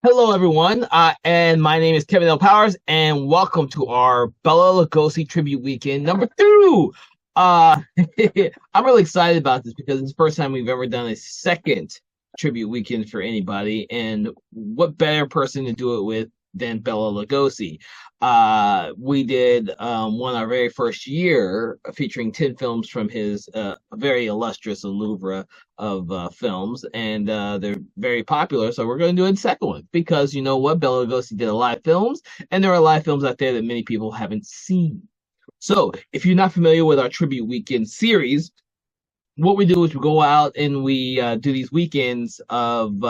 Hello, everyone, and my name is Kevin L. Powers, and welcome to our Bela Lugosi Tribute Weekend number two. I'm really excited about this because it's the first time we've ever done a second tribute weekend for anybody, and what better person to do it with than Bela Lugosi? We did one our very first year featuring 10 films from his very illustrious oeuvre of films, and they're very popular. So we're going to do a second one because you know what, Bela Lugosi did a lot of films, and there are a lot of films out there that many people haven't seen. So if you're not familiar with our tribute weekend series, what we do is we go out and we do these weekends of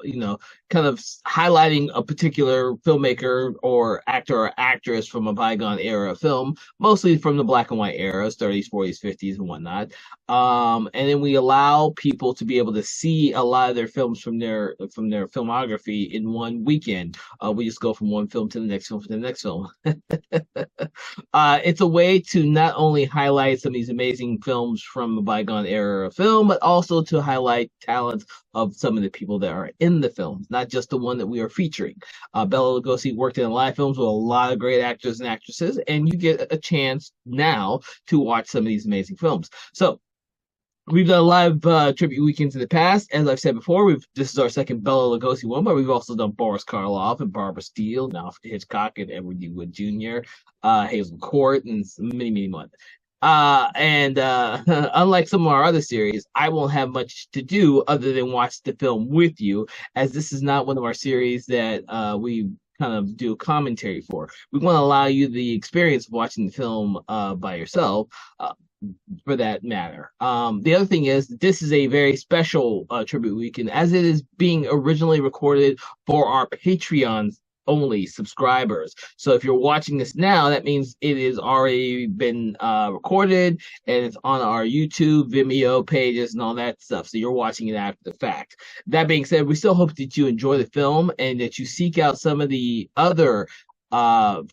you know kind of highlighting a particular filmmaker or actor or actress from a bygone era of film, mostly from the black and white eras, 30s, 40s, 50s, and whatnot. And then we allow people to be able to see a lot of their films from their filmography in one weekend. We just go from one film to the next film to the next film. It's a way to not only highlight some of these amazing films from a bygone era of film, but also to highlight talents of some of the people that are in the films, not just the one that we are featuring. Bela Lugosi worked in a lot of films with a lot of great actors and actresses, and you get a chance now to watch some of these amazing films. So we've done live tribute weekends in the past. As I've said before, this is our second Bela Lugosi one, but we've also done Boris Karloff and Barbara Steele, and Alfred Hitchcock and Edward D. Wood Jr., Hazel Court, and many, many more. And unlike some of our other series, I won't have much to do other than watch the film with you, as this is not one of our series that we kind of do commentary for. We want to allow you the experience of watching the film by yourself. For that matter. The other thing is, this is a very special tribute weekend, as it is being originally recorded for our Patreon only subscribers. So if you're watching this now, that means it has already been recorded and it's on our YouTube, Vimeo pages, and all that stuff. So you're watching it after the fact. That being said, we still hope that you enjoy the film and that you seek out some of the other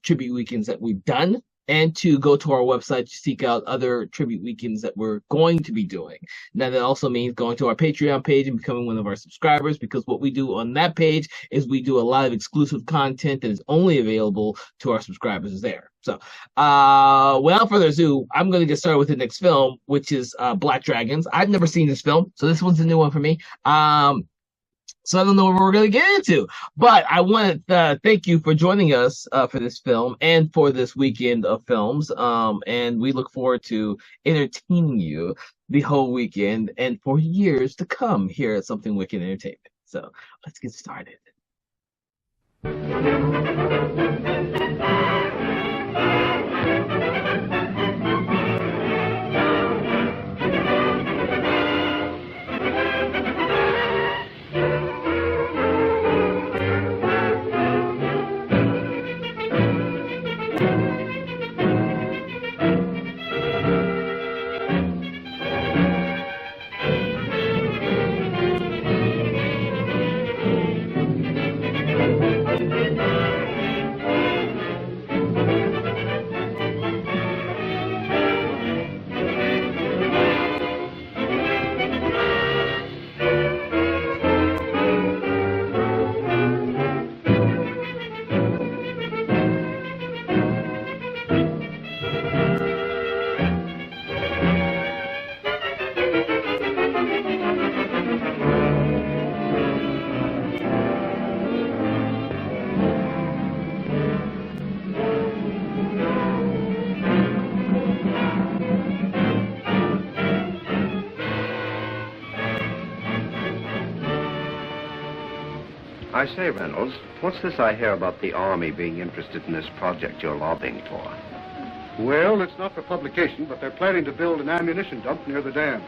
tribute weekends that we've done, and to go to our website to seek out other tribute weekends that we're going to be doing. Now, that also means going to our Patreon page and becoming one of our subscribers, because what we do on that page is we do a lot of exclusive content that is only available to our subscribers there. So, without further ado, I'm going to get started with the next film, which is Black Dragons. I've never seen this film, so this one's a new one for me. So I don't know what we're going to get into, but I want to thank you for joining us for this film and for this weekend of films. And we look forward to entertaining you the whole weekend and for years to come here at Something Wicked Entertainment. So let's get started. I say, Reynolds, what's this I hear about the Army being interested in this project you're lobbying for? Well, it's not for publication, but they're planning to build an ammunition dump near the dam.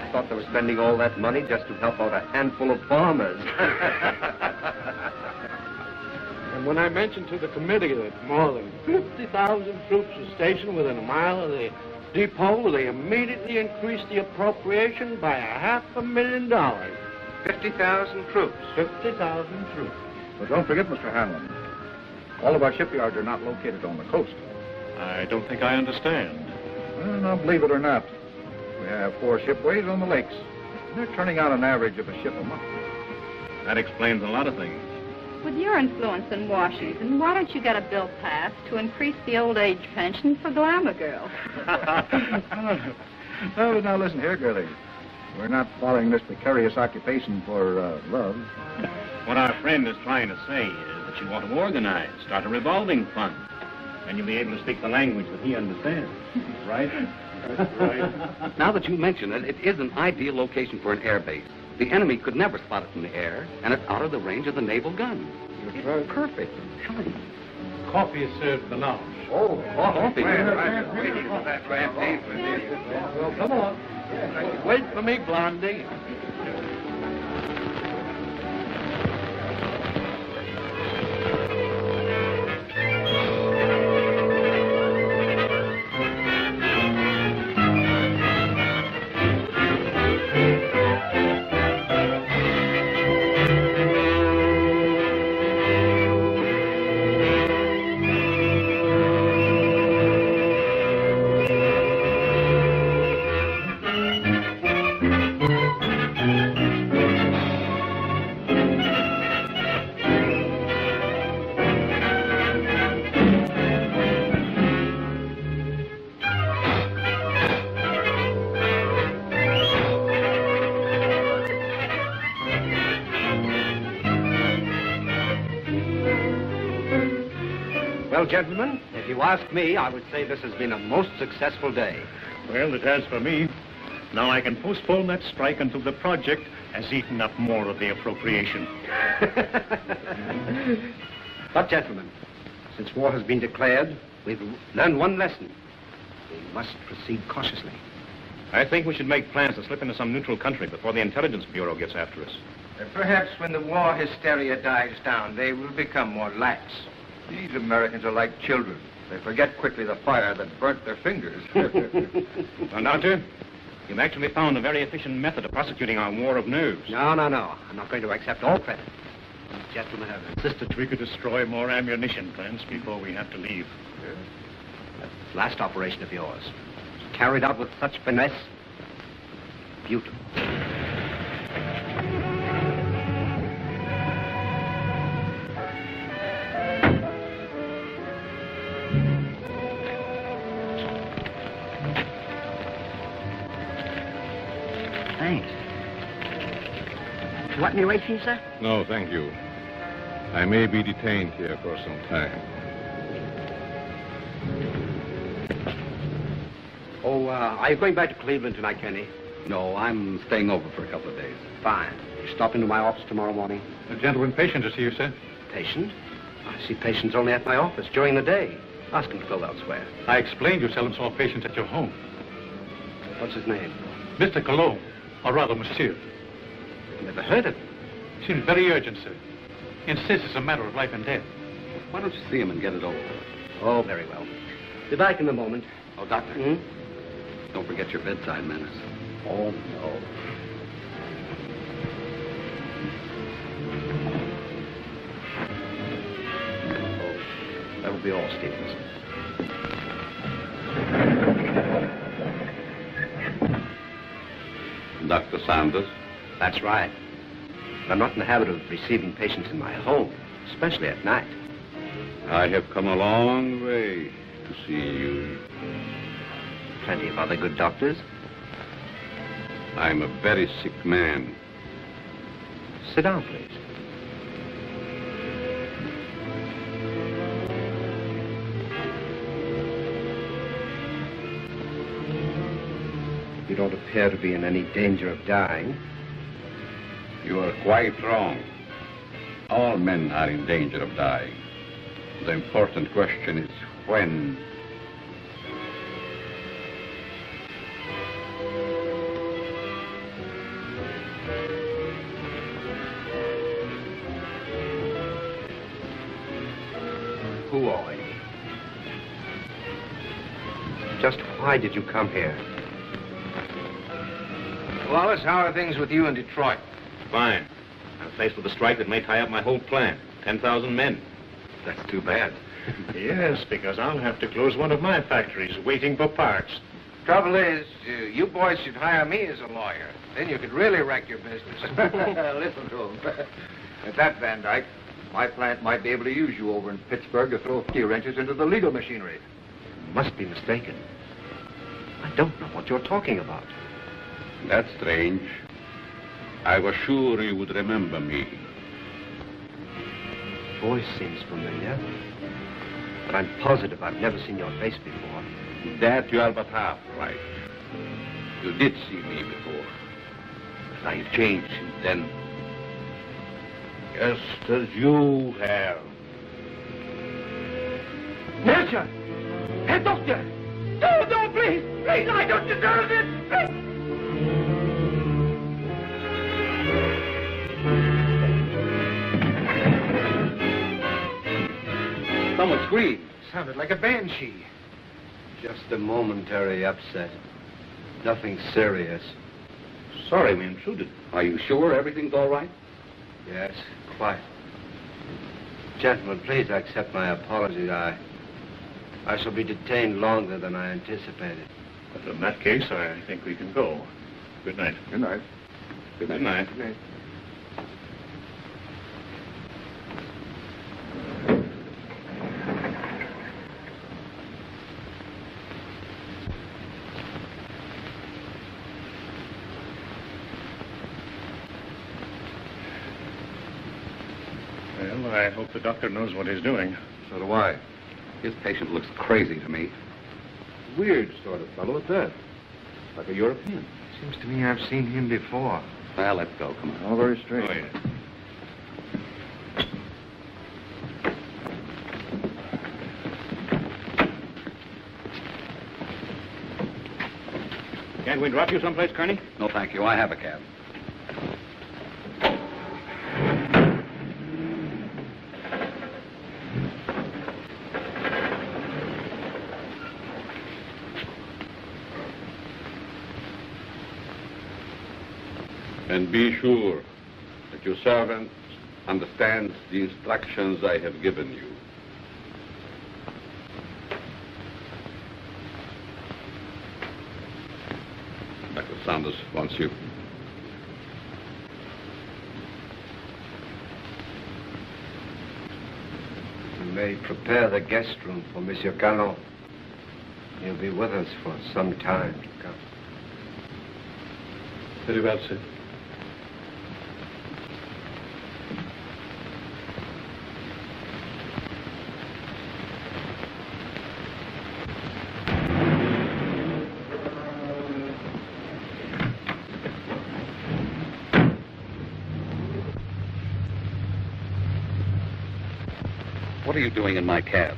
I thought they were spending all that money just to help out a handful of farmers. And when I mentioned to the committee that more than 50,000 troops are stationed within a mile of the depot, they immediately increased the appropriation by $500,000. 50,000 troops. 50,000 troops. But don't forget, Mr. Hanlon, all of our shipyards are not located on the coast. I don't think I understand. Well, now, believe it or not, we have 4 shipways on the lakes. They're turning out an average of a ship a month. That explains a lot of things. With your influence in Washington, why don't you get a bill passed to increase the old age pension for glamour girls? Oh, now listen here, girlie. We're not following this precarious occupation for love. What our friend is trying to say is that you want to organize, start a revolving fund. And you'll be able to speak the language that he understands. Right? Right. Now that you mention it, it is an ideal location for an air base. The enemy could never spot it from the air, and it's out of the range of the naval gun. It's right. Perfect. Tell him. Coffee is served for now. Oh, coffee. Well, Come on. Wait for me, Blondie. Well, gentlemen, if you ask me, I would say this has been a most successful day. Well, it has for me. Now I can postpone that strike until the project has eaten up more of the appropriation. But, gentlemen, since war has been declared, we've learned one lesson. We must proceed cautiously. I think we should make plans to slip into some neutral country before the Intelligence Bureau gets after us. Perhaps when the war hysteria dies down, they will become more lax. These Americans are like children. They forget quickly the fire that burnt their fingers. Well, Doctor, you've actually found a very efficient method of prosecuting our war of nerves. No. I'm not going to accept all credit. These gentlemen have insisted. We could destroy more ammunition plants before we have to leave. That last operation of yours, carried out with such finesse. Beautiful. Thanks. You want any racing, sir? No, thank you. I may be detained here for some time. Oh, are you going back to Cleveland tonight, Kenny? No, I'm staying over for a couple of days. Fine. You stop into my office tomorrow morning? A gentleman patient to see you, sir. Patient? I see patients only at my office during the day. Ask him to go elsewhere. I explained you seldom saw patients at your home. What's his name? Mr. Cologne, or rather, monsieur. Never heard of him. Seems very urgent, sir. Insists it's a matter of life and death. Why don't you see him and get it over with? Oh, very well. Be back in a moment. Oh, Doctor. Don't forget your bedside manners. Oh, no. Oh, that'll be all, Stevens. Dr. Sanders? That's right. I'm not in the habit of receiving patients in my home, especially at night. I have come a long way to see you. Plenty of other good doctors. I'm a very sick man. Sit down, please. You don't appear to be in any danger of dying. You are quite wrong. All men are in danger of dying. The important question is when. Who are you? Just why did you come here? Wallace, how are things with you in Detroit? Fine. I'm faced with a strike that may tie up my whole plant. 10,000 men. That's too bad. Yes, because I'll have to close one of my factories waiting for parts. Trouble is, you boys should hire me as a lawyer. Then you could really wreck your business. Listen to him. At that, Van Dyke, my plant might be able to use you over in Pittsburgh to throw key wrenches into the legal machinery. You must be mistaken. I don't know what you're talking about. That's strange. I was sure you would remember me. Voice seems familiar, but I'm positive I've never seen your face before. That you are but half right. You did see me before. But I've changed since then. Just as you have. Nelson! Hey, doctor! No, please! Please, I don't deserve this! Someone screamed. Sounded like a banshee. Just a momentary upset. Nothing serious. Sorry we intruded. Are you sure everything's all right? Yes, quite. Gentlemen, please accept my apologies. I shall be detained longer than I anticipated. But in that case, I think we can go. Good night. Good night. Good night. Good night. Well, I hope the doctor knows what he's doing. So do I. His patient looks crazy to me. Weird sort of fellow at that. Like a European. Seems to me I've seen him before. Well, let's go. Come on. All very strange. Oh, yeah. Can't we drop you someplace, Kearney? No, thank you. I have a cab. And be sure that your servant understands the instructions I have given you. Dr. Saunders wants you. You may prepare the guest room for Monsieur Galland. He'll be with us for some time to come. Very well, sir. What are you doing in my cab?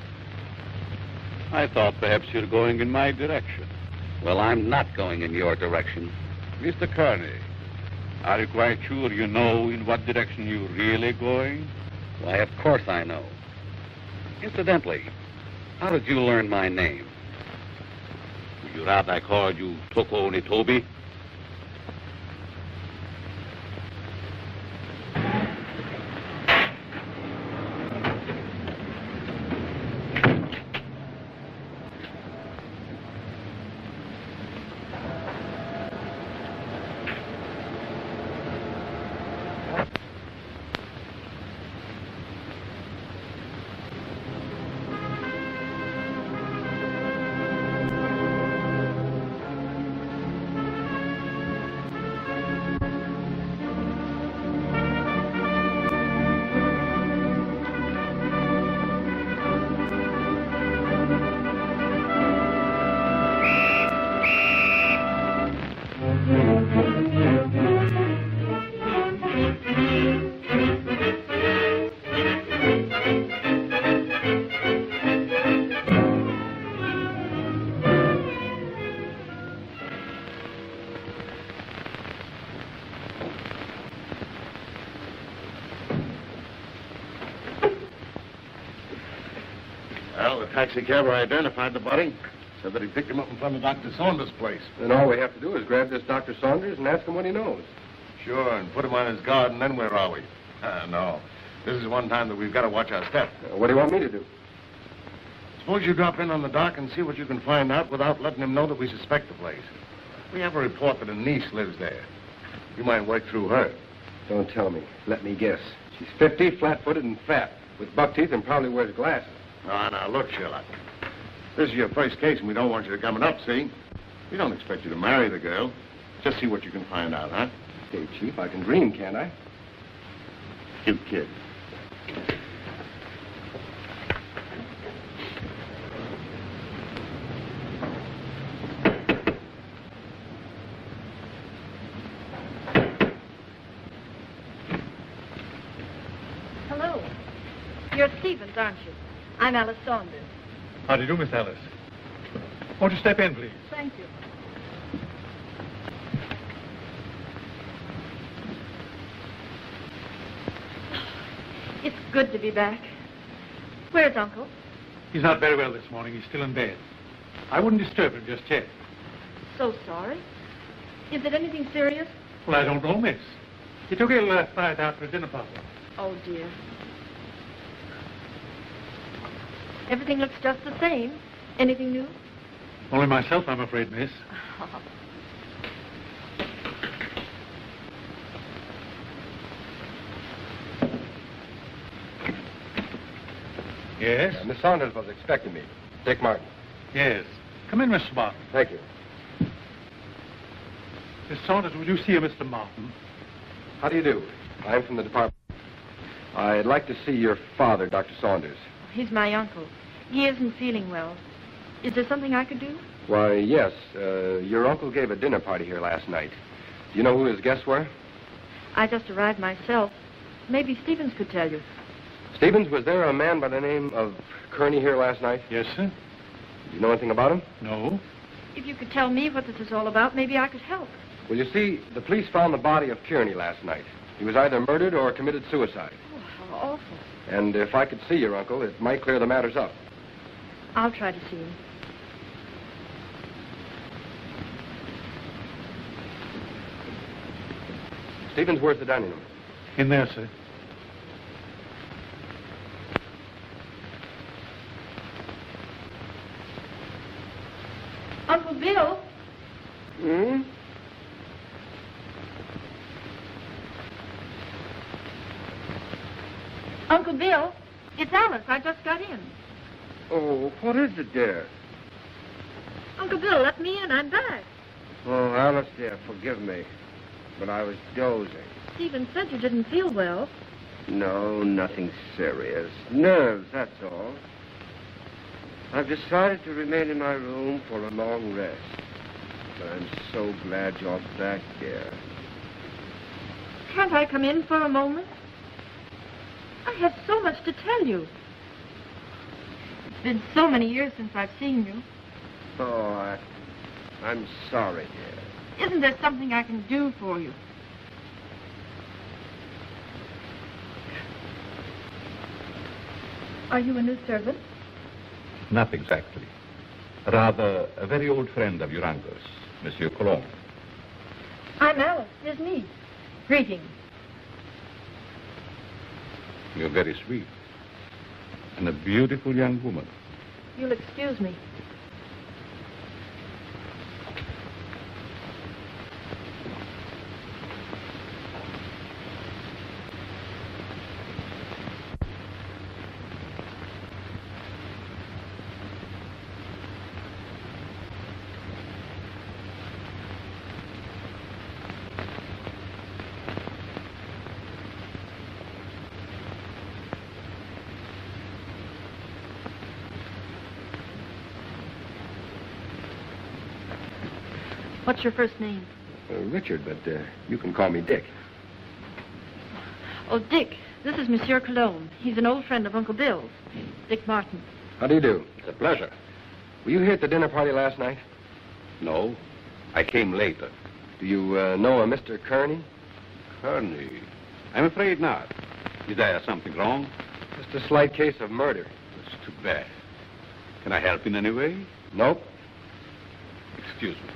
I thought perhaps you're going in my direction. Well, I'm not going in your direction. Mr. Kearney, are you quite sure you know in what direction you're really going? Why, of course I know. Incidentally, how did you learn my name? Would you rather I called you Toko Onitobi? Well, the taxicabber identified the body. Said that he picked him up in front of Dr. Saunders' place. Then all we have to do is grab this Dr. Saunders and ask him what he knows. Sure, and put him on his guard, and then where are we? No. This is one time that we've got to watch our step. What do you want me to do? Suppose you drop in on the dock and see what you can find out without letting him know that we suspect the place. We have a report that a niece lives there. You might work through her. Don't tell me. Let me guess. She's 50, flat-footed, and fat, with buck teeth and probably wears glasses. Now, look, Sherlock. This is your first case, and we don't want you to come it up, see? We don't expect you to marry the girl. Just see what you can find out, huh? Okay, Chief, I can dream, can't I? Cute kid. Hello. You're Stevens, aren't you? I'm Alice Saunders. How do you do, Miss Alice? Won't you step in, please? Thank you. It's good to be back. Where's Uncle? He's not very well this morning. He's still in bed. I wouldn't disturb him just yet. So sorry. Is it anything serious? Well, I don't know, miss. He took ill last night after a dinner party. Oh, dear. Everything looks just the same. Anything new? Only myself, I'm afraid, miss. Yes? Miss Saunders was expecting me. Dick Martin. Yes. Come in, Mr. Martin. Thank you. Miss Saunders, would you see a Mr. Martin? How do you do? I'm from the department. I'd like to see your father, Dr. Saunders. He's my uncle. He isn't feeling well. Is there something I could do? Why, yes. Your uncle gave a dinner party here last night. Do you know who his guests were? I just arrived myself. Maybe Stevens could tell you. Stevens, was there a man by the name of Kearney here last night? Yes, sir. Do you know anything about him? No. If you could tell me what this is all about, maybe I could help. Well, you see, the police found the body of Kearney last night. He was either murdered or committed suicide. Oh, how awful. And if I could see your uncle, it might clear the matters up. I'll try to see him. Stevens, where's the dining room? In there, sir. Uncle Bill? Hmm? Uncle Bill, it's Alice. I just got in. Oh, what is it, dear? Uncle Bill, let me in. I'm back. Oh, Alice, dear, forgive me. But I was dozing. Stephen said you didn't feel well. No, nothing serious. Nerves, that's all. I've decided to remain in my room for a long rest. But I'm so glad you're back, dear. Can't I come in for a moment? I have so much to tell you. It's been so many years since I've seen you. Oh, I'm sorry, dear. Isn't there something I can do for you? Are you a new servant? Not exactly. Rather, a very old friend of your uncle's, Monsieur Colomb. I'm Alice, his niece. Greetings. You're very sweet. And a beautiful young woman. You'll excuse me. What's your first name? Richard, but you can call me Dick. Oh, Dick. This is Monsieur Cologne. He's an old friend of Uncle Bill's. Dick Martin. How do you do? It's a pleasure. Were you here at the dinner party last night? No, I came later. Do you know a Mr. Kearney? Kearney? I'm afraid not. Is there something wrong? Just a slight case of murder. That's too bad. Can I help in any way? Nope. Excuse me.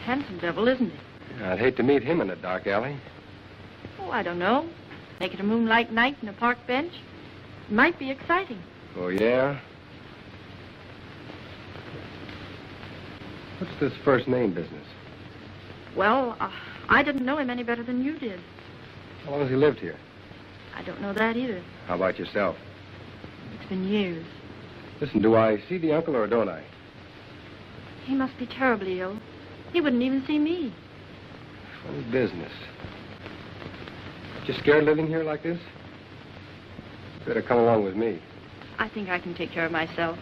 handsome devil, isn't he? Yeah, I'd hate to meet him in a dark alley. Oh, I don't know. Make it a moonlight night in a park bench. It might be exciting. Oh, yeah? What's this first name business? Well, I didn't know him any better than you did. How long has he lived here? I don't know that either. How about yourself? It's been years. Listen, do I see the uncle or don't I? He must be terribly ill. He wouldn't even see me. Funny business. You scared living here like this? Better come along with me. I think I can take care of myself.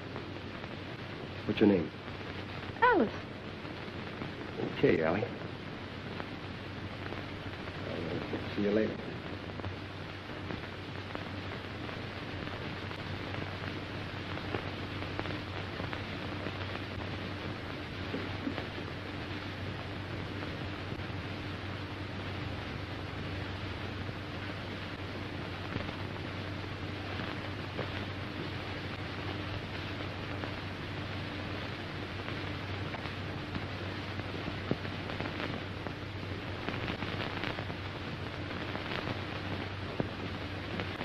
What's your name? Alice. Okay, Allie. I'll see you later.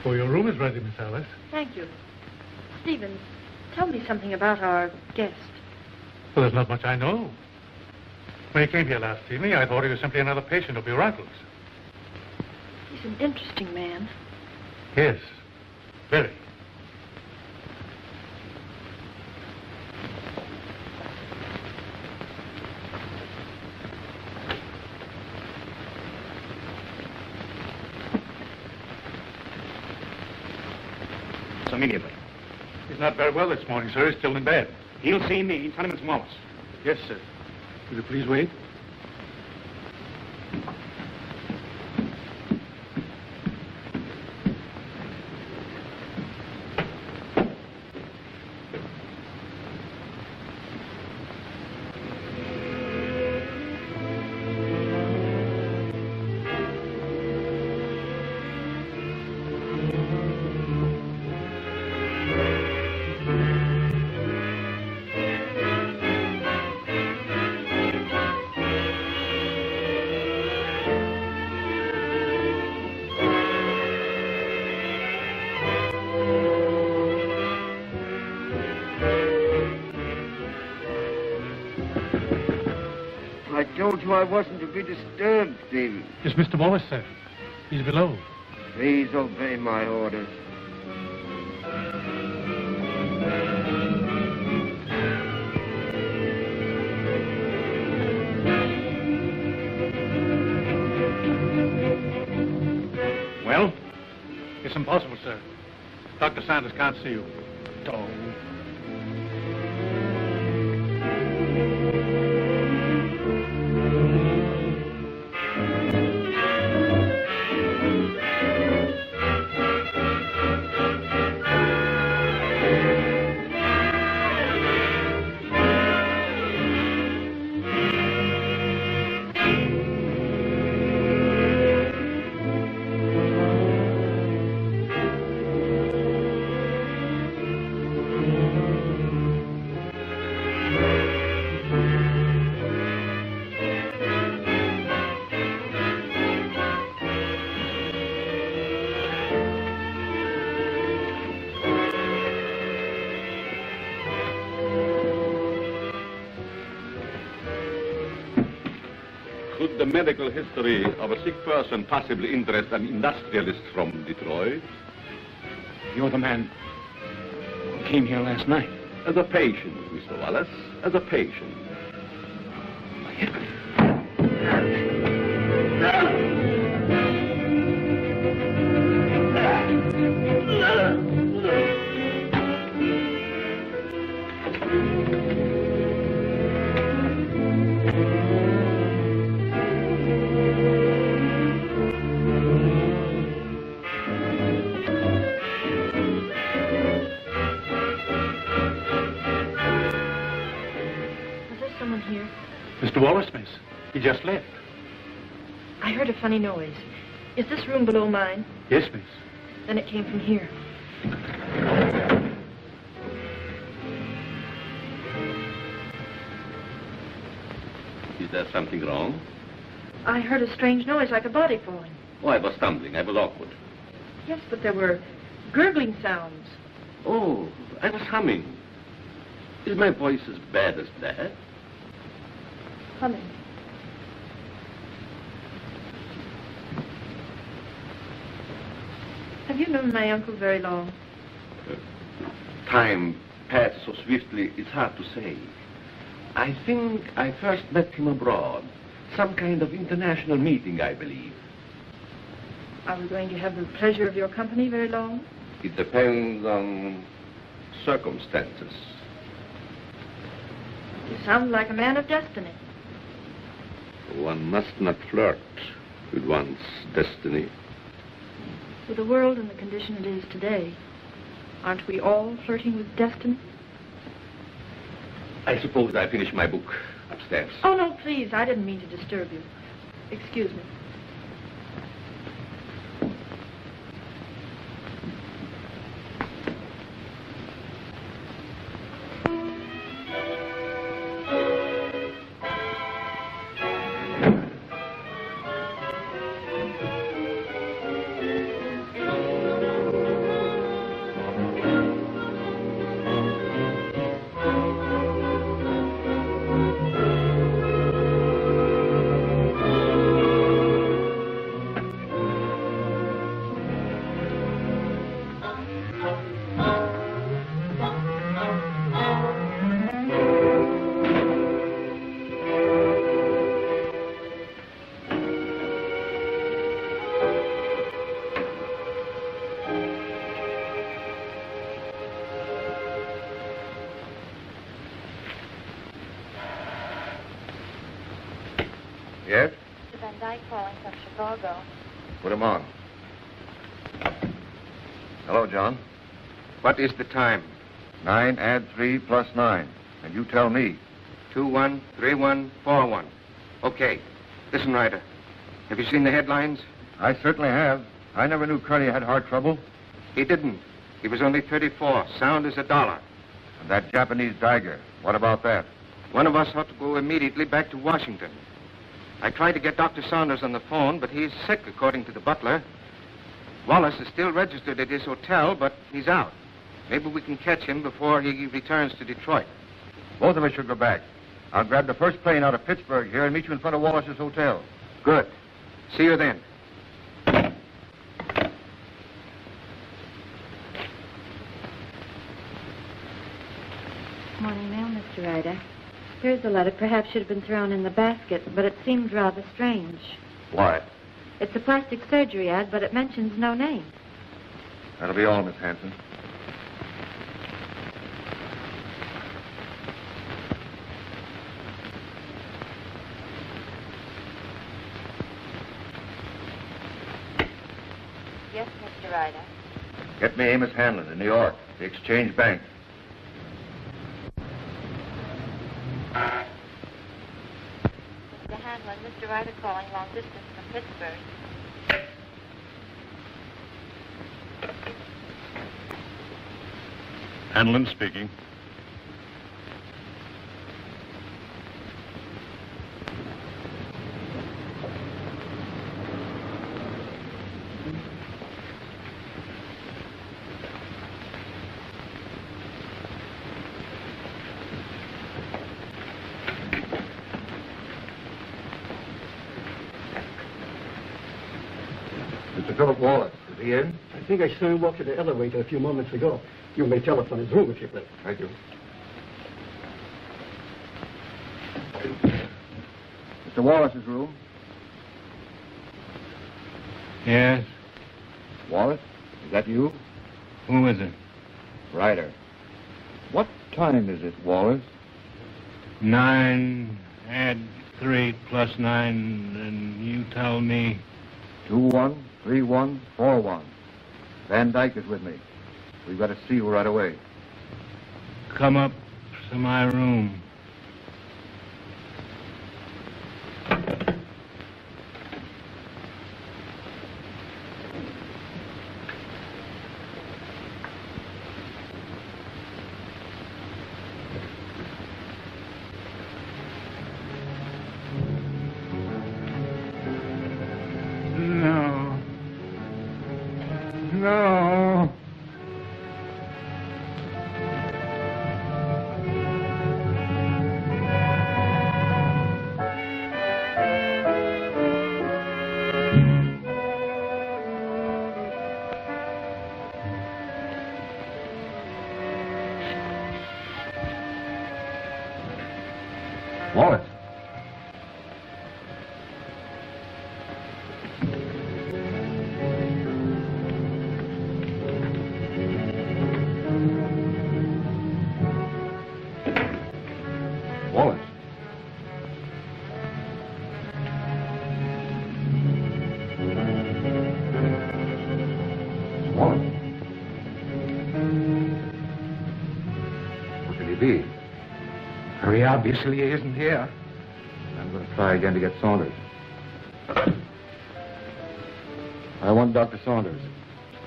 Oh, your room is ready, Miss Alice. Thank you. Stephen, tell me something about our guest. Well, there's not much I know. When he came here last evening, I thought he was simply another patient of your uncle's. He's an interesting man. Yes, very. Immediately. He's not very well this morning, sir. He's still in bed. He'll see me. Tell him it's Wallace. Yes, sir. Will you please wait? I told you I wasn't to be disturbed, Stephen. It's Mr. Wallace, sir. He's below. Please obey my orders. Well? It's impossible, sir. Dr. Sanders can't see you. Oh. Could the medical history of a sick person possibly interest an industrialist from Detroit? You're the man who came here last night. As a patient, Mr. Wallace, as a patient. Here. Mr. Wallace, miss. He just left. I heard a funny noise. Is this room below mine? Yes, miss. Then it came from here. Is there something wrong? I heard a strange noise like a body falling. Oh, I was stumbling. I was awkward. Yes, but there were gurgling sounds. Oh, I was humming. Is my voice as bad as that? Humming. Have you known my uncle very long? Time passed so swiftly, it's hard to say. I think I first met him abroad. Some kind of international meeting, I believe. Are we going to have the pleasure of your company very long? It depends on circumstances. You sound like a man of destiny. One must not flirt with one's destiny. With the world in the condition it is today, aren't we all flirting with destiny? I suppose I finished my book upstairs. Oh, no, please. I didn't mean to disturb you. Excuse me. Yes? Mr. Van Dyke calling from Chicago. Put him on. Hello, John. What is the time? 9 add 3 plus 9. And you tell me. 213141. Okay. Listen, Ryder. Have you seen the headlines? I certainly have. I never knew Curly had heart trouble. He didn't. He was only 34, sound as $1. And that Japanese Tiger, what about that? One of us ought to go immediately back to Washington. I tried to get Dr. Saunders on the phone, but he's sick, according to the butler. Wallace is still registered at his hotel, but he's out. Maybe we can catch him before he returns to Detroit. Both of us should go back. I'll grab the first plane out of Pittsburgh here and meet you in front of Wallace's hotel. Good. See you then. Morning mail, Mr. Ryder. Here's a letter. Perhaps should have been thrown in the basket, but it seemed rather strange. Why? It's a plastic surgery ad, but it mentions no name. That'll be all, Miss Hanson. Yes, Mr. Ryder. Get me Amos Hanlon in New York, the Exchange Bank. Mr. Hanlon, Mr. Ryder calling long distance from Pittsburgh. Hanlon speaking. Mr. Philip Wallace, is he in? I think I saw him walk to the elevator a few moments ago. You may telephone his room if you will. Thank you. Mr. Wallace's room. Yes? Wallace, is that you? Who is it? Ryder. What time is it, Wallace? 9 add 3 plus 9, and you tell me. 213141. Van Dyke is with me. We've got to see you right away. Come up to my room. Wallace. Wallace. Wallace. Where could he be? Very obviously he isn't here. I'm going to try again to get Saunders. I want Dr. Saunders.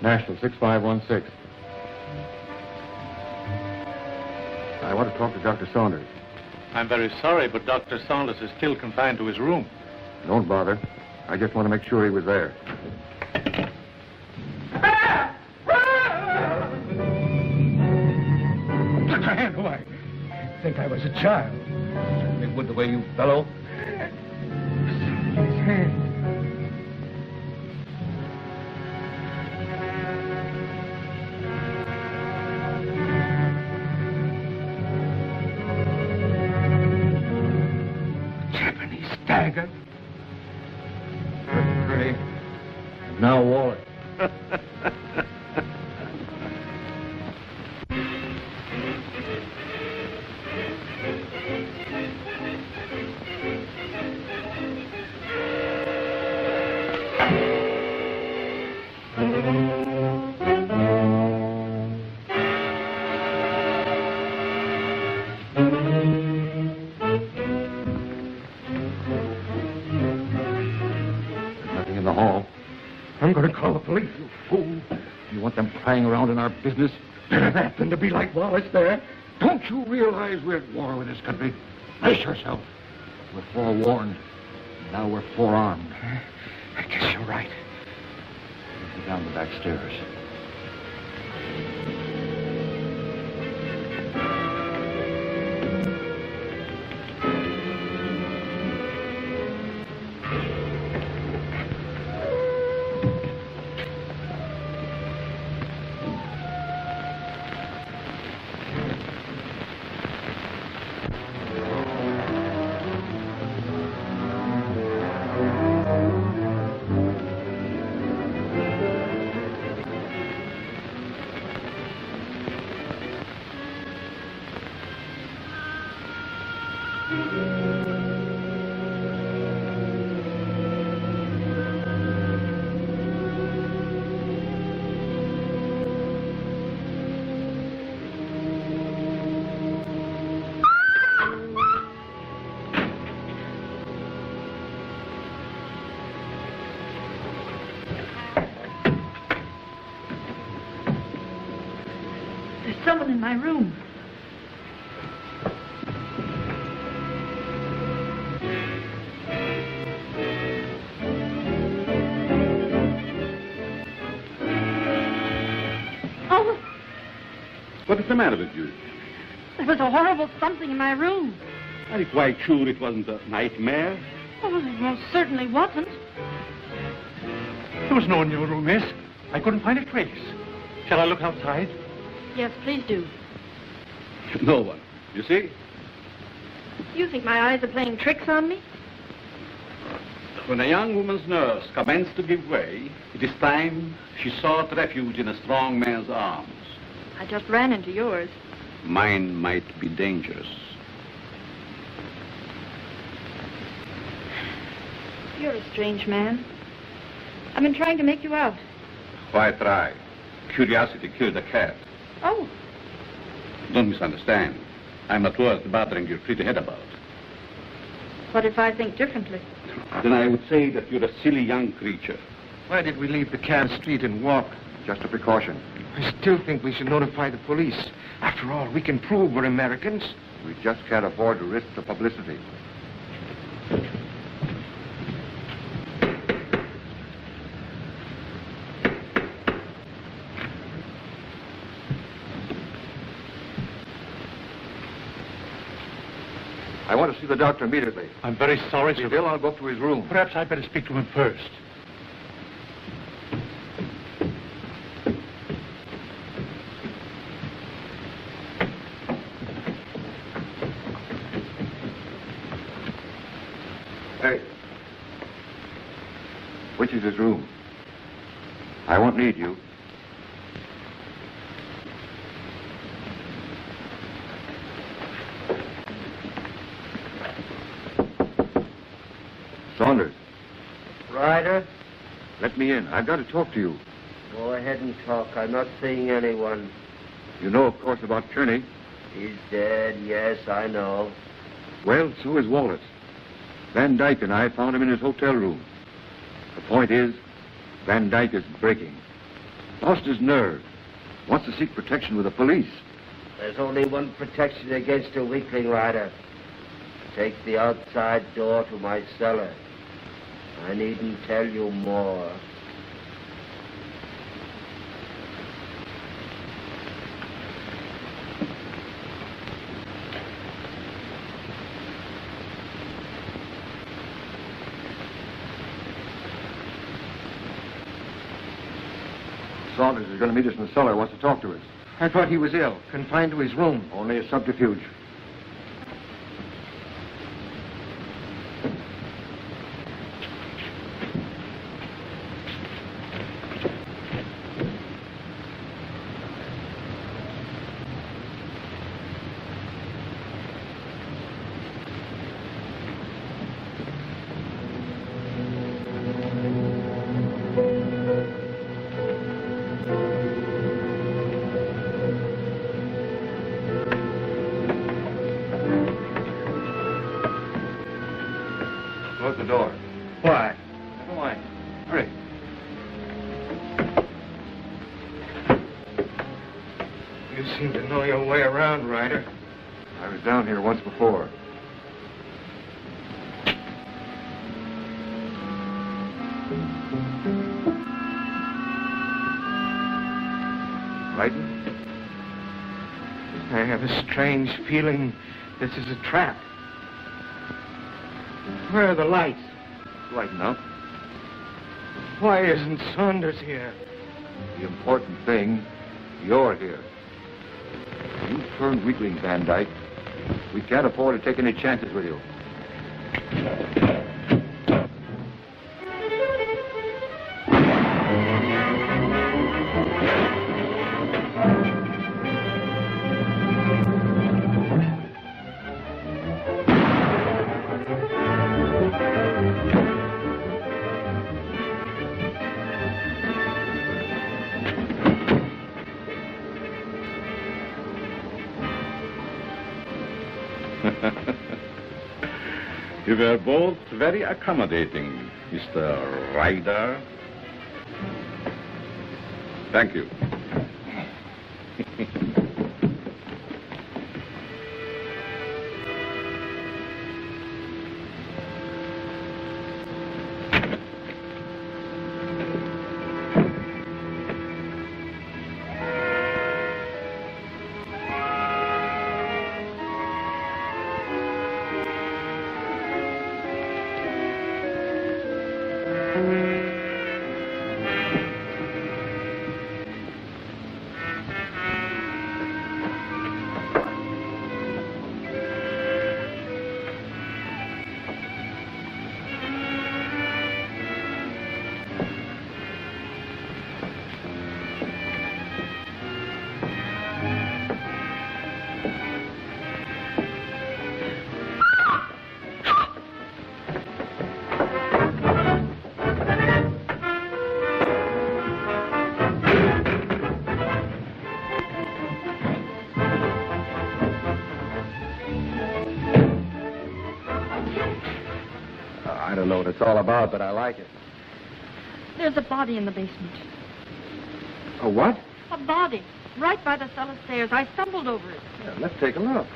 National 6516. I want to talk to Dr. Saunders. I'm very sorry, but Dr. Saunders is still confined to his room. Don't bother. I just want to make sure he was there. Took a hand away. Think I was a child. Certainly would the way you fellow. His hand. Japanese dagger. Pretty. Now Wallace. Nothing in the hall. I'm going to call the police, you fool. You want them prying around in our business? Better that than to be like Wallace there. Don't you realize we're at war with this country? Brace yourself. We're forewarned. Now we're forearmed. I guess you're right. Go down the back stairs. There's someone in my room. Oh, What is the matter with you? there was a horrible something in my room. Are you quite sure it wasn't a nightmare? Oh, it most certainly wasn't. There was no one in your room, miss. I couldn't find a trace. Shall I look outside? Yes, please do. No one. You see? You think my eyes are playing tricks on me? When a young woman's nerves commence to give way, it is time she sought refuge in a strong man's arms. I just ran into yours. Mine might be dangerous. You're a strange man. I've been trying to make you out. Why try? Curiosity killed a cat. Oh, Don't misunderstand. I'm not worth bothering your pretty head about. what if I think differently? Then I would say that you're a silly young creature. Why did we leave the cab street and walk? Just a precaution. I still think we should notify the police. After all, we can prove we're Americans. We just can't afford to risk the publicity. I want to see the doctor immediately. I'm very sorry, sir. Bill, I'll go up to his room. Perhaps I'd better speak to him first. Hey. Which is his room? I won't need you. Saunders. Ryder? Let me in. I've got to talk to you. Go ahead and talk. I'm not seeing anyone. You know, of course, about Kearney. He's dead, yes, I know. Well, so is Wallace. Van Dyke and I found him in his hotel room. The point is, Van Dyke is breaking. Lost his nerve. Wants to seek protection with the police. There's only one protection against a weakling, Ryder. Take the outside door to my cellar. I needn't tell you more. Saunders is going to meet us in the cellar. Wants to talk to us. I thought he was ill, confined to his room. Only a subterfuge. Close the door. Why? Never mind. Hurry. You seem to know your way around, Ryder. I was down here once before. Frightened? I have a strange feeling this is a trap. Where are the lights? Lighten up. Why isn't Saunders here? The important thing, you're here. You turned weakling, Van Dyke. We can't afford to take any chances with you. You were both very accommodating, Mr. Ryder. Thank you. I don't know what it's all about, but I like it. There's a body in the basement. A what? A body. Right by the cellar stairs. I stumbled over it. Yeah, let's take a look.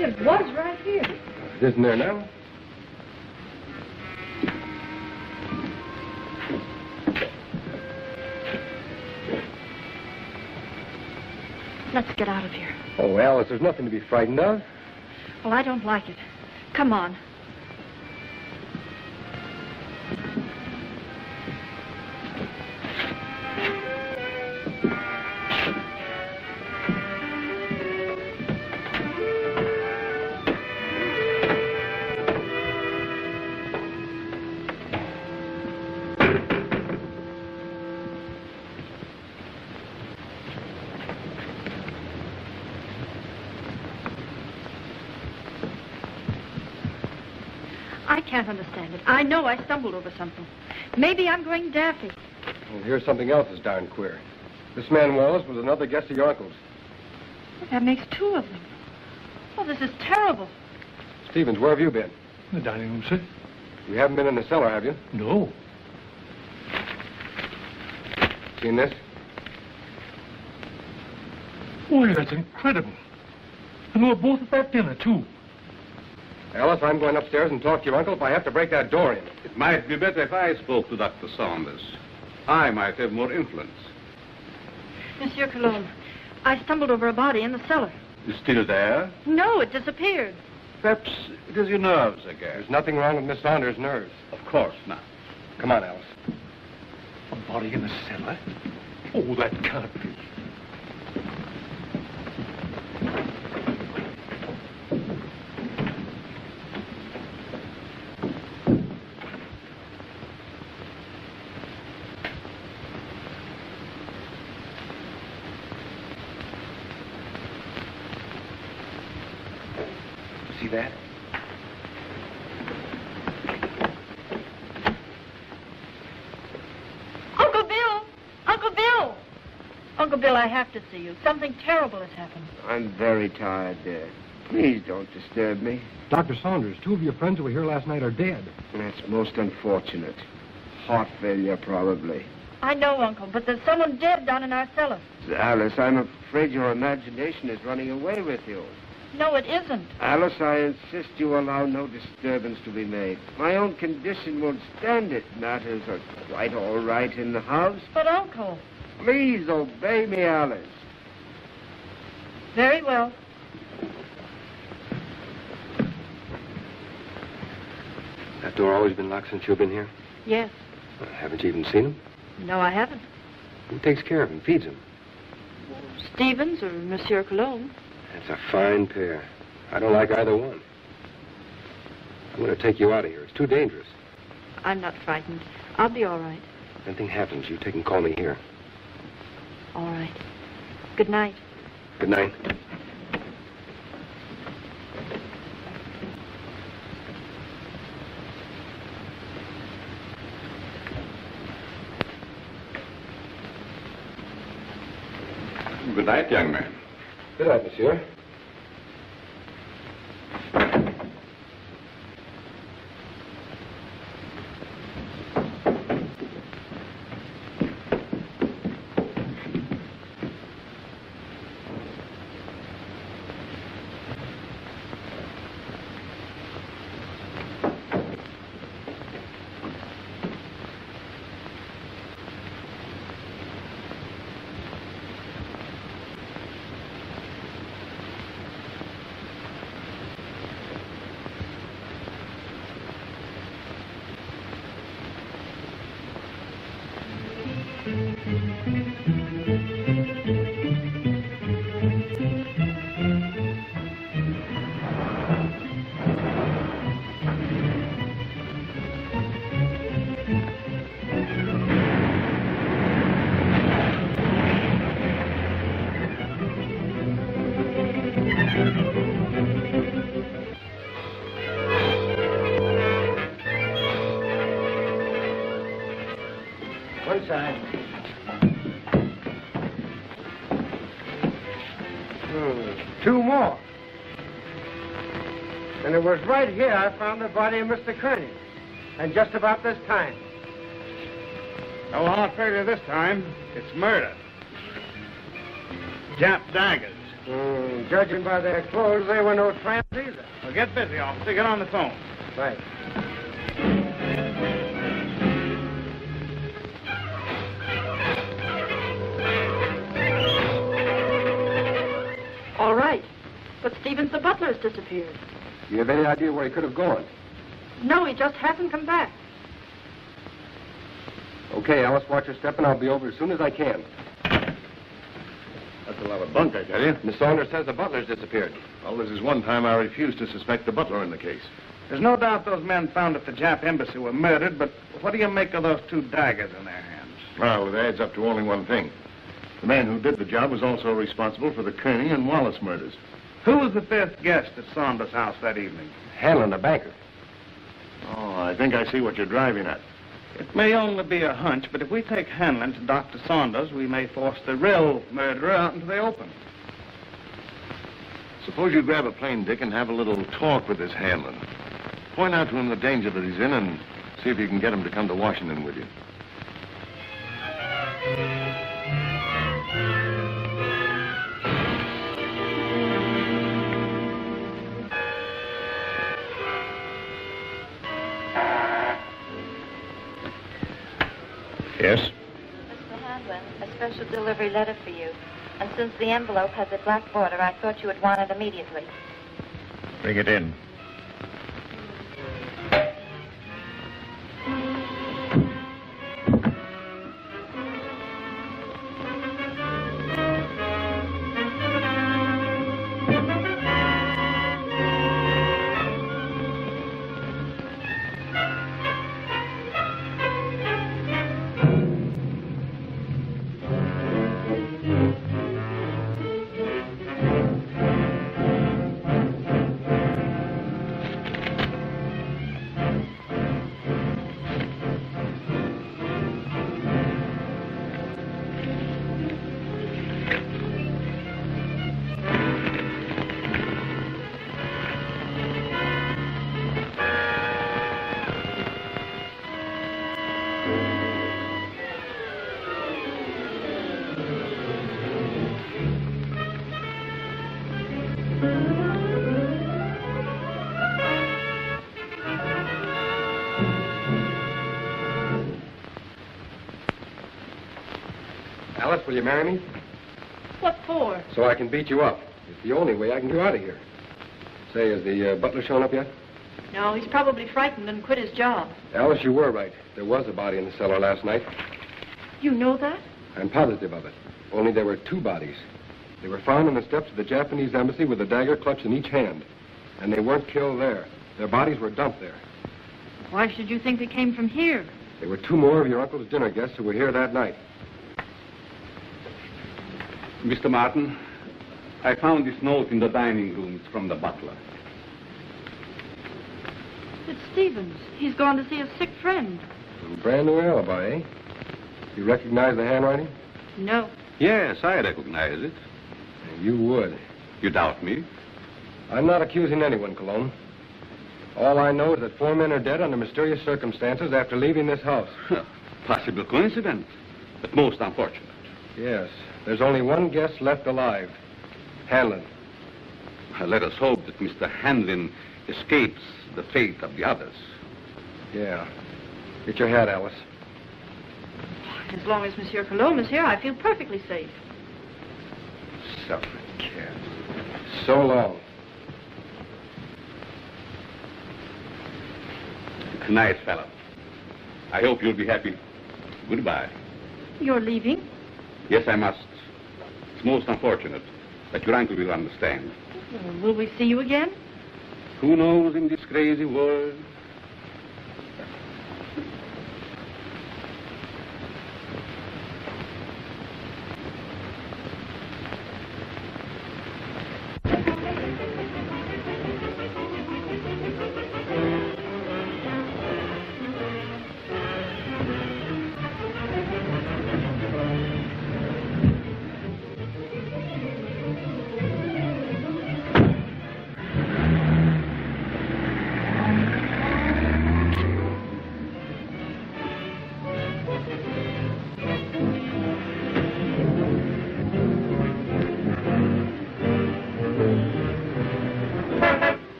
It was right here. It isn't there now? Let's get out of here. Oh, Alice, there's nothing to be frightened of. Well, I don't like it. Come on. I can't understand it. I know I stumbled over something. Maybe I'm going daffy. Well, here's something else that's darn queer. This man Wallace was another guest of your uncle's. Well, that makes two of them. Oh, this is terrible. Stevens, where have you been? In the dining room, sir. You haven't been in the cellar, have you? No. Seen this? Boy, that's incredible. And we were both at that dinner, too. Alice, I'm going upstairs and talk to your uncle if I have to break that door in. It might be better if I spoke to Dr. Saunders. I might have more influence. Monsieur Cologne, I stumbled over a body in the cellar. Is still there? No, it disappeared. Perhaps it is your nerves again. There's nothing wrong with Miss Saunders' nerves. Of course not. Come on, Alice. A body in the cellar? Oh, that can't be. See that? Uncle Bill! Uncle Bill! Uncle Bill, I have to see you. Something terrible has happened. I'm very tired, Dad. Please don't disturb me. Dr. Saunders, two of your friends who were here last night are dead. That's most unfortunate. Heart failure, probably. I know, Uncle, but there's someone dead down in our cellar. Alice, I'm afraid your imagination is running away with you. No, it isn't. Alice, I insist you allow no disturbance to be made. My own condition won't stand it. Matters are quite all right in the house. But, Uncle... Please obey me, Alice. Very well. That door always been locked since you've been here? Yes. Haven't you even seen him? No, I haven't. Who takes care of him, feeds him? Stevens or Monsieur Cologne. That's a fine pair. I don't like either one. I'm going to take you out of here. It's too dangerous. I'm not frightened. I'll be all right. If anything happens, you take and call me here. All right. Good night. Good night. Good night, young man. Good night, monsieur. One side. Two more. And it was right here I found the body of Mr. Kearney. And just about this time. No heart failure this time. It's murder. Jap daggers. Judging by their clothes, they were no tramps either. Well, get busy, officer. Get on the phone. Right. All right. But Stevens the butler has disappeared. You have any idea where he could have gone? No, he just hasn't come back. Okay, Alice, watch your step, and I'll be over as soon as I can. That's a lot of bunk, I tell you. Miss Saunders says the butler's disappeared. Well, this is one time I refused to suspect the butler in the case. There's no doubt those men found at the Jap embassy were murdered, but what do you make of those two daggers in their hands? Well, it adds up to only one thing. The man who did the job was also responsible for the Kearney and Wallace murders. Who was the fifth guest at Saunders' house that evening? Hanlon, the banker. I think I see what you're driving at. It may only be a hunch, but if we take Hanlon to Dr. Saunders, we may force the real murderer out into the open. Suppose you grab a plane, Dick, and have a little talk with this Hanlon. Point out to him the danger that he's in and see if you can get him to come to Washington with you. Yes? Mr. Hanlon, a special delivery letter for you. And since the envelope has a black border, I thought you would want it immediately. Bring it in. Alice, will you marry me? What for? So I can beat you up. It's the only way I can get out of here. Say, has the butler shown up yet? No, he's probably frightened and quit his job. Alice, you were right. There was a body in the cellar last night. You know that? I'm positive of it. Only there were two bodies. They were found on the steps of the Japanese embassy with a dagger clutched in each hand. And they weren't killed there. Their bodies were dumped there. Why should you think they came from here? There were two more of your uncle's dinner guests who were here that night. Mr. Martin, I found this note in the dining room. It's from the butler. It's Stevens. He's gone to see a sick friend. A brand new alibi, eh? You recognize the handwriting? No. Yes, I recognize it. You would. You doubt me? I'm not accusing anyone, Cologne. All I know is that 4 men are dead under mysterious circumstances after leaving this house. Possible coincidence, but most unfortunate. Yes. There's only one guest left alive. Hanlon. Let us hope that Mr. Hanlon escapes the fate of the others. Yeah. Get your hat, Alice. As long as Monsieur Cologne is here, I feel perfectly safe. Suffering cat. So long. Nice fellow. I hope you'll be happy. Goodbye. You're leaving? Yes, I must. It's most unfortunate, but your uncle will understand. Will we see you again? Who knows in this crazy world?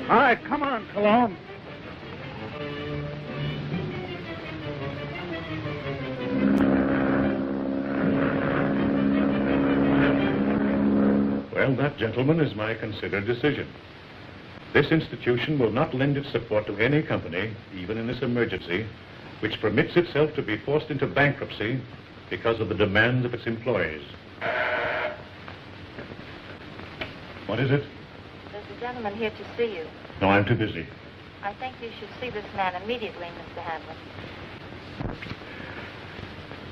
All right, come on, Cologne. Well, that, gentlemen, is my considered decision. This institution will not lend its support to any company, even in this emergency, which permits itself to be forced into bankruptcy because of the demands of its employees. What is it? There's a gentleman here to see you. No, I'm too busy. I think you should see this man immediately, Mr. Hanlon.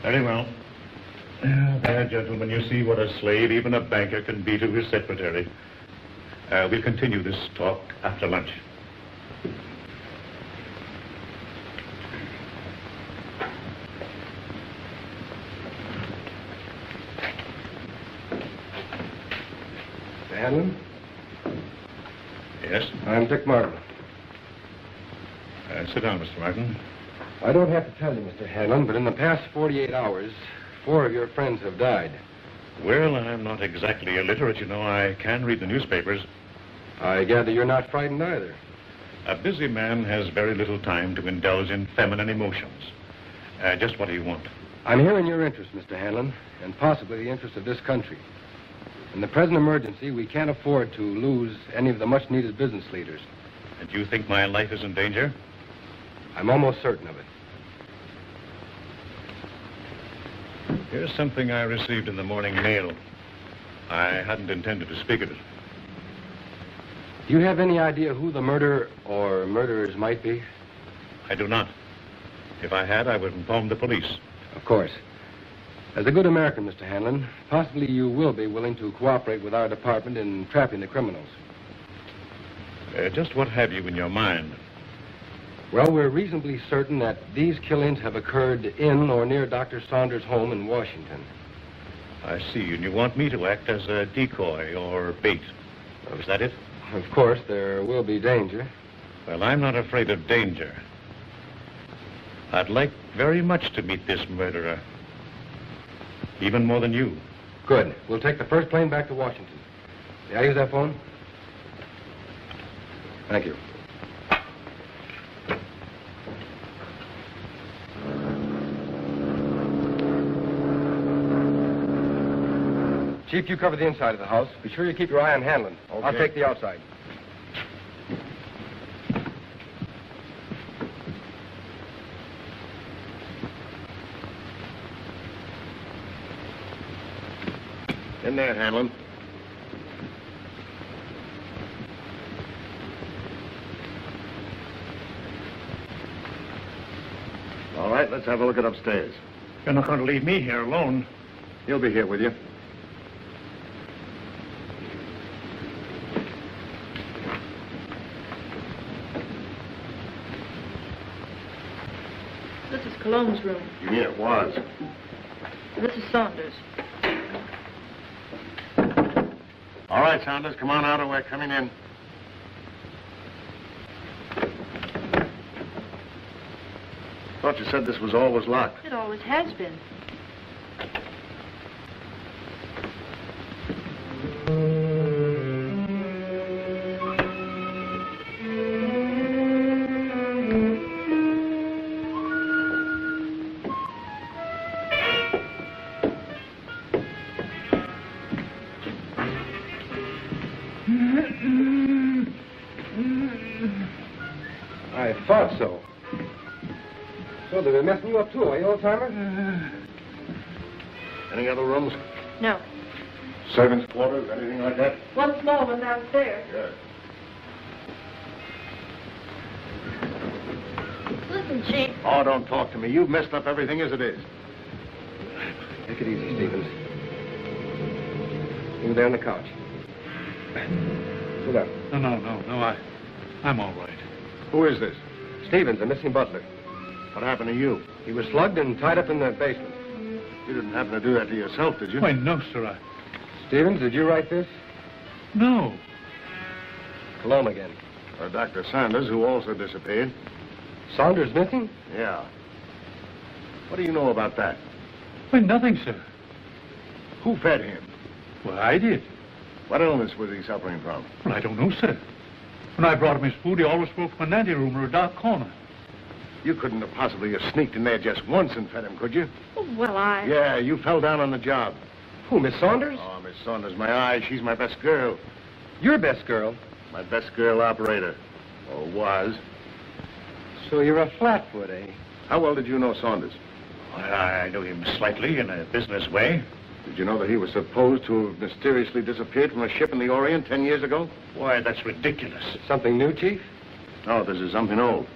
Very well. There, gentlemen, you see what a slave even a banker can be to his secretary. We'll continue this talk after lunch. Mr. Hanlon? Yes? I'm Dick Martin. Sit down, Mr. Martin. I don't have to tell you, Mr. Hanlon, but in the past 48 hours, 4 of your friends have died. Well, I'm not exactly illiterate, you know. I can read the newspapers. I gather you're not frightened either. A busy man has very little time to indulge in feminine emotions. Just what do you want? I'm here in your interest, Mr. Hanlon, and possibly the interest of this country. In the present emergency, we can't afford to lose any of the much-needed business leaders. And you think my life is in danger? I'm almost certain of it. Here's something I received in the morning mail. I hadn't intended to speak of it. Do you have any idea who the murderer or murderers might be? I do not. If I had, I would inform the police. Of course. As a good American, Mr. Hanlon, possibly you will be willing to cooperate with our department in trapping the criminals. Just what have you in your mind? Well, we're reasonably certain that these killings have occurred in or near Dr. Saunders' home in Washington. I see, and you want me to act as a decoy or bait. Is that it? Of course, there will be danger. Well, I'm not afraid of danger. I'd like very much to meet this murderer. Even more than you. Good. We'll take the first plane back to Washington. May I use that phone? Thank you. Chief, you cover the inside of the house. Be sure you keep your eye on Hanlon. Okay. I'll take the outside. In there, Hanlon. All right, let's have a look at upstairs. You're not going to leave me here alone. He'll be here with you. This is Cologne's room. You mean it was? This is Saunders. All right, Saunders, come on out or we're coming in. Thought you said this was always locked. It always has been. I thought so. So they've been messing you up too, you old-timer? Any other rooms? No. Servants' quarters, anything like that? One small one downstairs. Yes. Listen, Chief. Oh, don't talk to me. You've messed up everything as it is. Take it easy, Stevens. You there on the couch. Sit up. No, I'm all right. Who is this? Stevens, the missing butler. What happened to you? He was slugged and tied up in the basement. You didn't happen to do that to yourself, did you? Why, no, sir. Stevens, did you write this? No. Cologne again. Dr. Saunders, who also disappeared. Saunders missing? Yeah. What do you know about that? Why, nothing, sir. Who fed him? Well, I did. What illness was he suffering from? Well, I don't know, sir. When I brought him his food, he always spoke from an anteroom or a dark corner. You couldn't have possibly have sneaked in there just once and fed him, could you? Oh, well, I... Yeah, you fell down on the job. Who, Miss Saunders? Oh, Miss Saunders, my eye. She's my best girl. Your best girl? My best girl operator. Or was. So you're a flatfoot, eh? How well did you know Saunders? I knew him slightly in a business way. Did you know that he was supposed to have mysteriously disappeared from a ship in the Orient 10 years ago? Why, that's ridiculous. Something new, Chief? No, this is something old.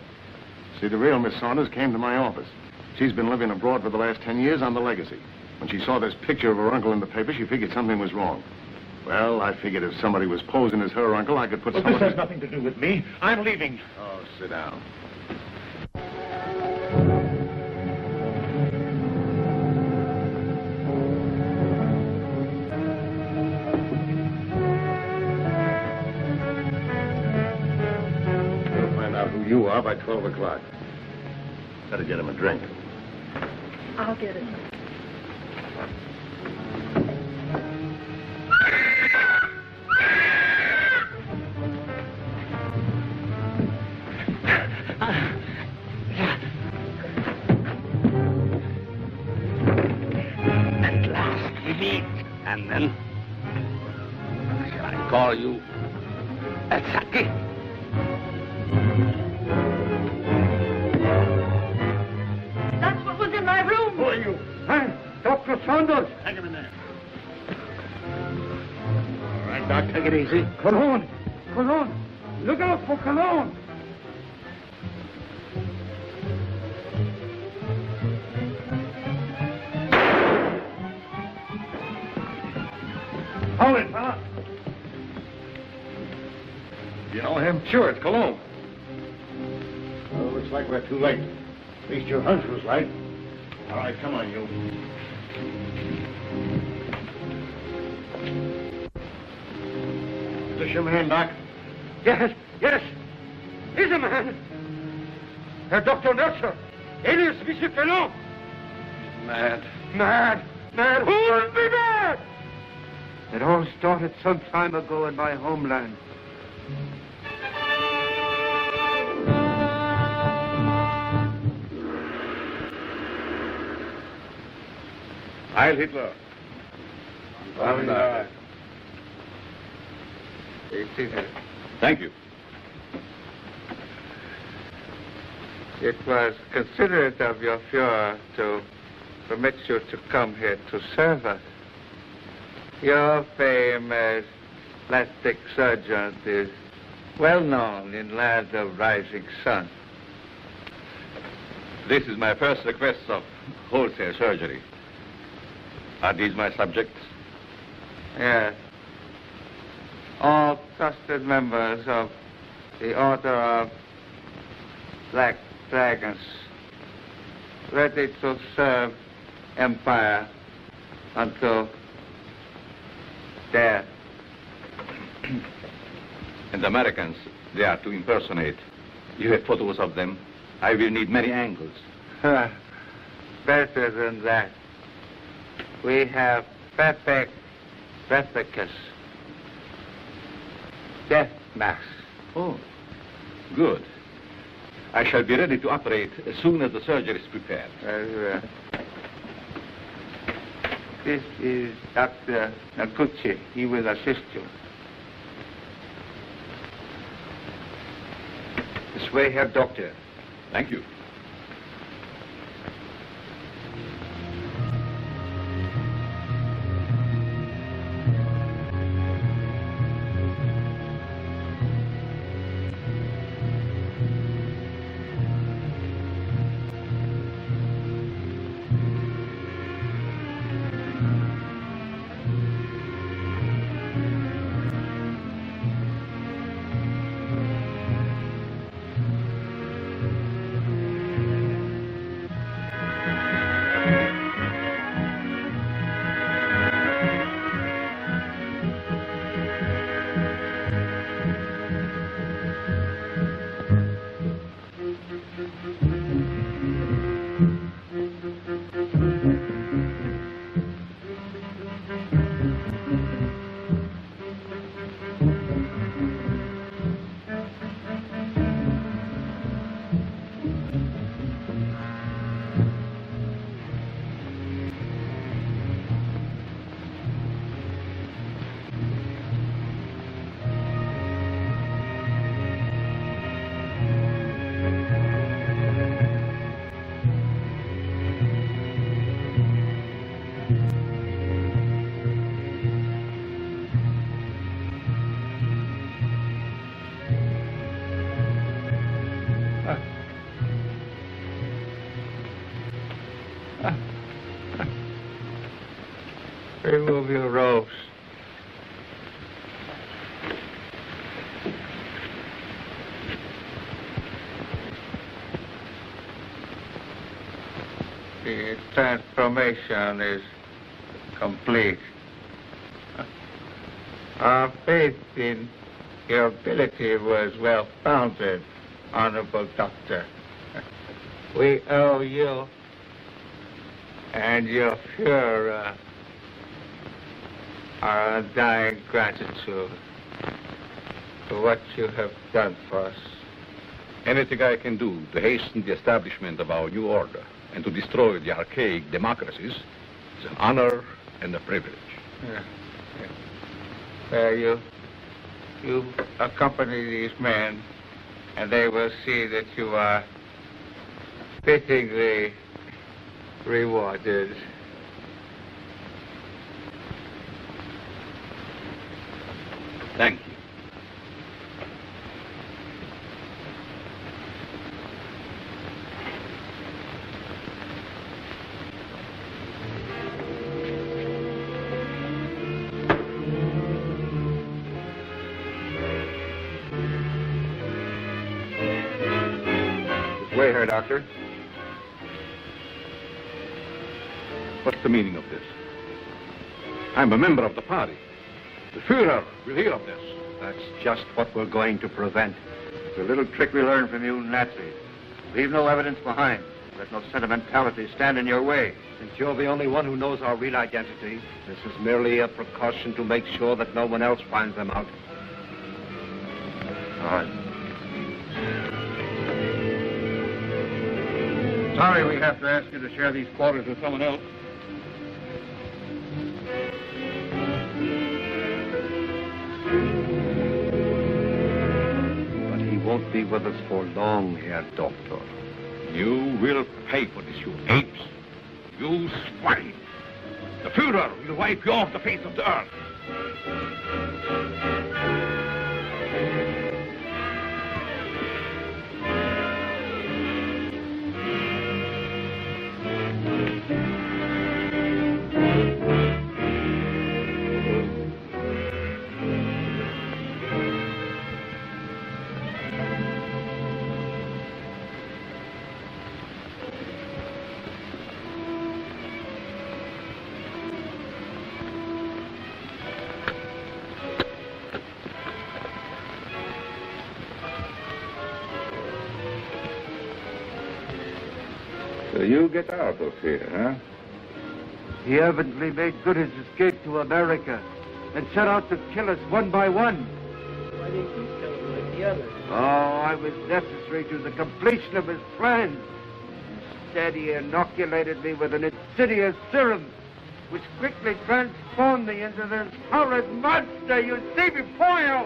See, the real Miss Saunders came to my office. She's been living abroad for the last 10 years on the legacy. When she saw this picture of her uncle in the paper, she figured something was wrong. Well, I figured if somebody was posing as her uncle, I could put Well, someone... this has nothing to do with me. I'm leaving. Oh, sit down. We'll find out who you are by 12 o'clock. Better get him a drink. I'll get it. At last we meet. And then, shall I call you Saki? That's what was in my room. Who are you? I'm Dr. Saunders. Hang him in there. All right, Doc, take it easy. Cologne. Cologne. Look out for cologne. Hold it, fella. You know him? Sure, it's Cologne. Well, looks like we're too late. At least your hunch was right. All right, come on, you. Is this your man, Doc? Yes, yes. He's a man. Herr Dr. Nurser. Alias Monsieur Cologne. Mad. Mad. Mad. Who would be mad? It all started some time ago in my homeland. Heil Hitler. Thank you. It was considerate of your Fuhrer to permit you to come here to serve us. Your fame as plastic surgeon is well known in lands of rising sun. This is my first request of wholesale surgery. Are these my subjects? Yes. All trusted members of the Order of Black Dragons, ready to serve Empire until death. And Americans, they are to impersonate. You have photos of them. I will need many angles. Better than that. We have perfect replicas. Death masks. Oh, good. I shall be ready to operate as soon as the surgery is prepared. Very well. This is Dr. Naguchi. He will assist you. This way, Herr Doctor. Thank you. Remove your robes. The transformation is complete. Our faith in your ability was well founded, Honorable Doctor. We owe you and your Fuhrer our undying gratitude for what you have done for us. Anything I can do to hasten the establishment of our new order and to destroy the archaic democracies is an honor and a privilege. You accompany these men, and they will see that you are fittingly rewarded. Thank you. This way here, Doctor. What's the meaning of this? I'm a member of the party. The Fuhrer will hear of this. That's just what we're going to prevent. It's a little trick we learned from you Nazis. Leave no evidence behind. Let no sentimentality stand in your way. Since you're the only one who knows our real identity, this is merely a precaution to make sure that no one else finds them out. All right. Sorry we have to ask you to share these quarters with someone else. But he won't be with us for long, Herr Doctor. You will pay for this, you apes. You swine. The Fuhrer will wipe you off the face of the earth. So you get out of here, huh? He evidently made good his escape to America and set out to kill us one by one. Why didn't you kill him like the others? Oh, I was necessary to the completion of his plan. Instead, he inoculated me with an insidious serum, which quickly transformed me into this horrid monster you see before you.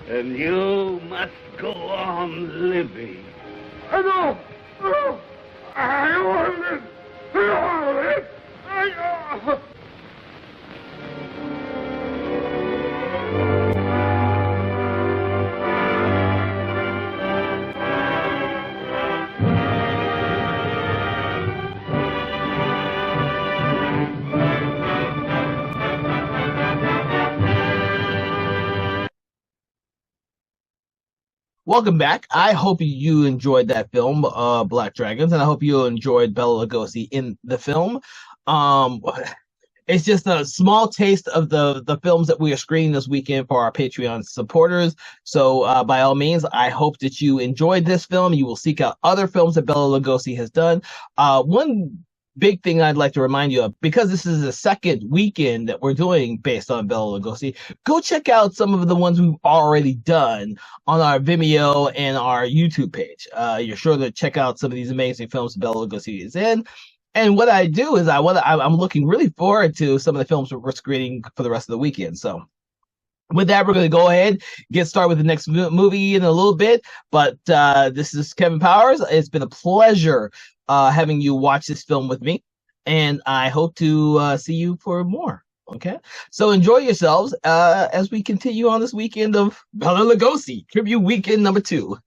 And you must go on living. No! No! I want to live! Welcome back. I hope you enjoyed that film, Black Dragons, and I hope you enjoyed Bela Lugosi in the film. It's just a small taste of the films that we are screening this weekend for our Patreon supporters. So by all means, I hope that you enjoyed this film. You will seek out other films that Bela Lugosi has done. One big thing I'd like to remind you of, because this is the second weekend that we're doing based on Bela Lugosi, go check out some of the ones we've already done on our Vimeo and our YouTube page. You're sure to check out some of these amazing films Bela Lugosi is in. And what I do is I'm looking really forward to some of the films we're screening for the rest of the weekend. So with that, we're going to go ahead, get started with the next movie in a little bit. But this is Kevin Powers. It's been a pleasure having you watch this film with me. And I hope to see you for more. Okay? So enjoy yourselves as we continue on this weekend of Bela Lugosi, Tribute Weekend number 2.